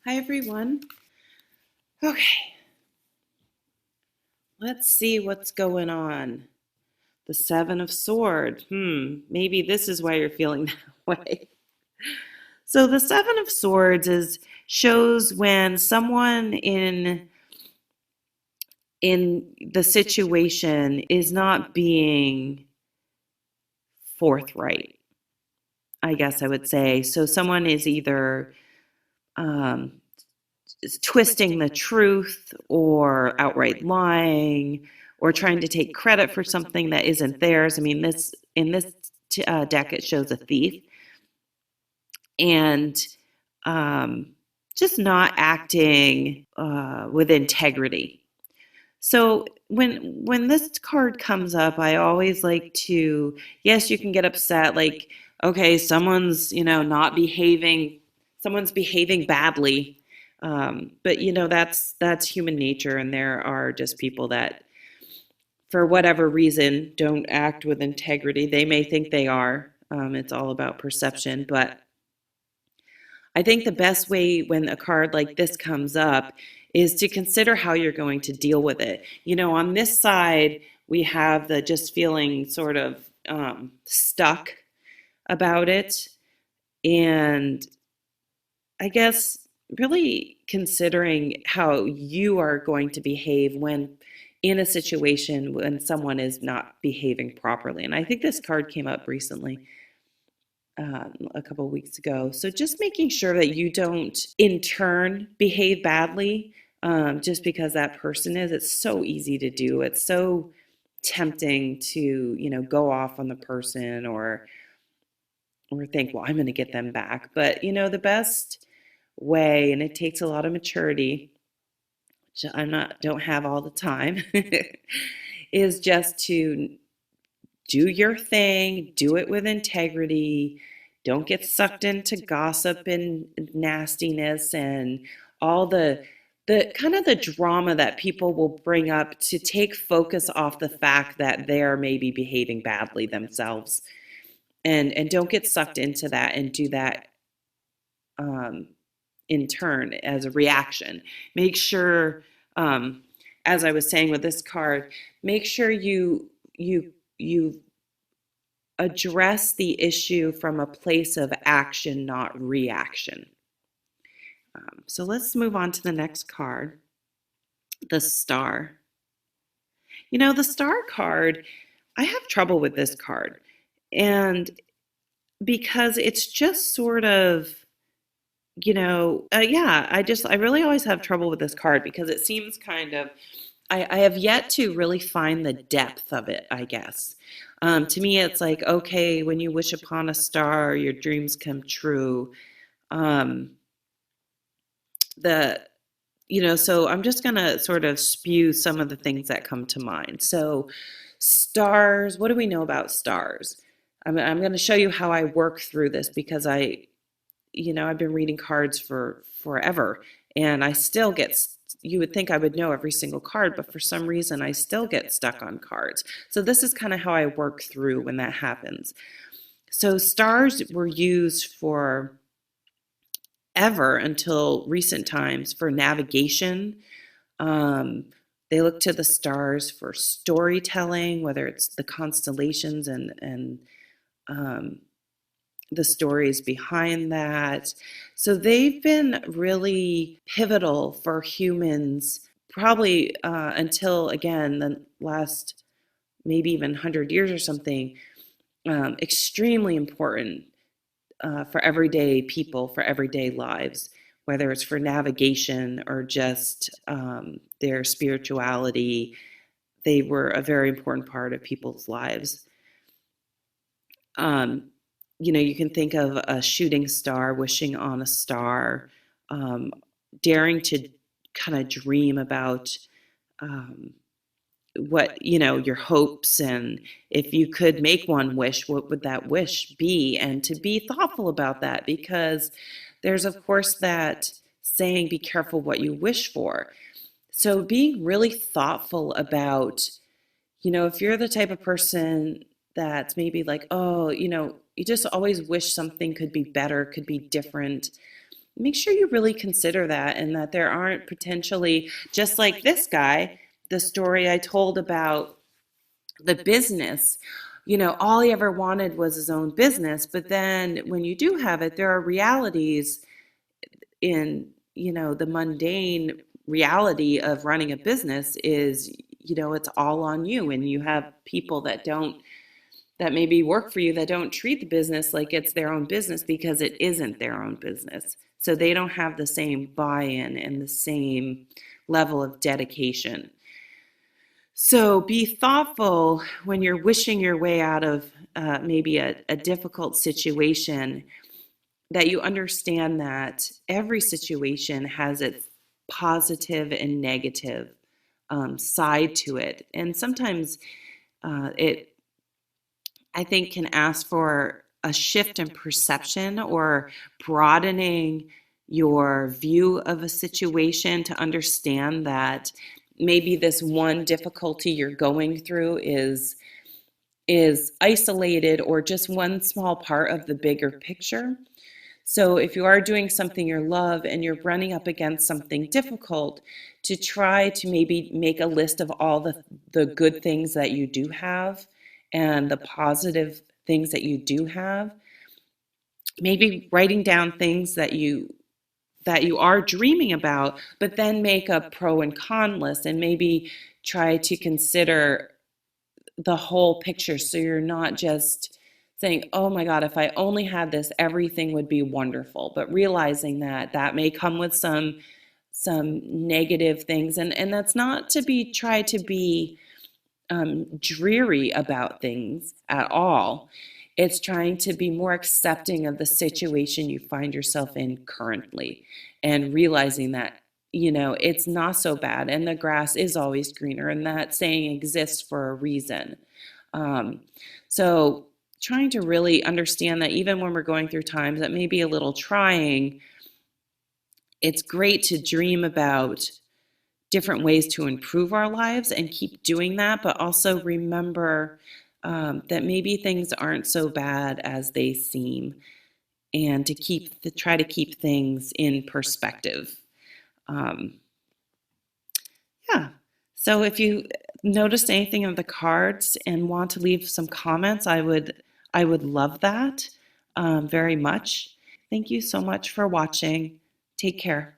Hi, everyone. Okay, let's see what's going on. The Seven of Swords. Maybe this is why you're feeling that way. So the Seven of Swords is shows when someone in the situation is not being forthright, I guess I would say. So someone is either um, twisting the truth or outright lying or trying to take credit for something that isn't theirs. I mean, this in this deck it shows a thief and um, just not acting with integrity. So when this card comes up, I always like to, yes, you can get upset, like, okay, someone's not behaving, someone's behaving badly, but that's human nature, and there are just people that, for whatever reason, don't act with integrity. They may think they are. It's all about perception, but I think the best way when a card like this comes up is to consider how you're going to deal with it. On this side, we have the just feeling sort of stuck about it. And I guess really considering how you are going to behave when in a situation when someone is not behaving properly. And I think this card came up recently, a couple of weeks ago. So just making sure that you don't in turn behave badly just because that person is. It's so easy to do. It's so tempting to go off on the person or think, well, I'm going to get them back. But the best way, and it takes a lot of maturity, which don't have all the time, is just to do your thing, do it with integrity. Don't get sucked into gossip and nastiness and all the kind of the drama that people will bring up to take focus off the fact that they're maybe behaving badly themselves. And don't get sucked into that and do that in turn as a reaction. Make sure, as I was saying with this card, make sure you address the issue from a place of action, not reaction. So let's move on to the next card, the Star. The Star card, I have trouble with this card. And because it's just sort of, yeah, I really always have trouble with this card because it seems kind of, I have yet to really find the depth of it, I guess. To me, it's like, okay, when you wish upon a star, your dreams come true. Um, the so I'm just going to sort of spew some of the things that come to mind. So stars, what do we know about stars? I'm going to show you how I work through this because I've been reading cards for forever, and I still get, you would think I would know every single card, but for some reason I still get stuck on cards. So this is kind of how I work through when that happens. So stars were used for ever until recent times for navigation. They look to the stars for storytelling, whether it's the constellations and the stories behind that. So they've been really pivotal for humans, probably until, again, the last maybe even 100 years or something, extremely important for everyday people, for everyday lives, whether it's for navigation or just their spirituality. They were a very important part of people's lives. You can think of a shooting star, wishing on a star, daring to kind of dream about what, your hopes, and if you could make one wish, what would that wish be? And to be thoughtful about that, because there's, of course, that saying, be careful what you wish for. So being really thoughtful about, if you're the type of person that's maybe like, oh, you just always wish something could be better, could be different. make sure you really consider that, and that there aren't potentially, just like this guy, the story I told about the business, all he ever wanted was his own business. But then when you do have it, there are realities in, the mundane reality of running a business is, it's all on you. And you have people that maybe work for you that don't treat the business like it's their own business, because it isn't their own business. So they don't have the same buy-in and the same level of dedication. So be thoughtful when you're wishing your way out of maybe a difficult situation, that you understand that every situation has its positive and negative side to it. And sometimes it, I think, can ask for a shift in perception, or broadening your view of a situation, to understand that maybe this one difficulty you're going through is isolated, or just one small part of the bigger picture. So if you are doing something you love and you're running up against something difficult, to try to maybe make a list of all the good things that you do have, and the positive things that you do have. Maybe writing down things that you are dreaming about, but then make a pro and con list, and maybe try to consider the whole picture, so you're not just saying, oh my God, if I only had this, everything would be wonderful. But realizing that that may come with some negative things, and that's not to be try to be dreary about things at all. It's trying to be more accepting of the situation you find yourself in currently, and realizing that, it's not so bad, and the grass is always greener, and that saying exists for a reason. Um, so, trying to really understand that even when we're going through times that may be a little trying, it's great to dream about different ways to improve our lives and keep doing that, but also remember that maybe things aren't so bad as they seem, and to try to keep things in perspective. Um, yeah. So if you noticed anything of the cards and want to leave some comments, I would love that very much. Thank you so much for watching. Take care.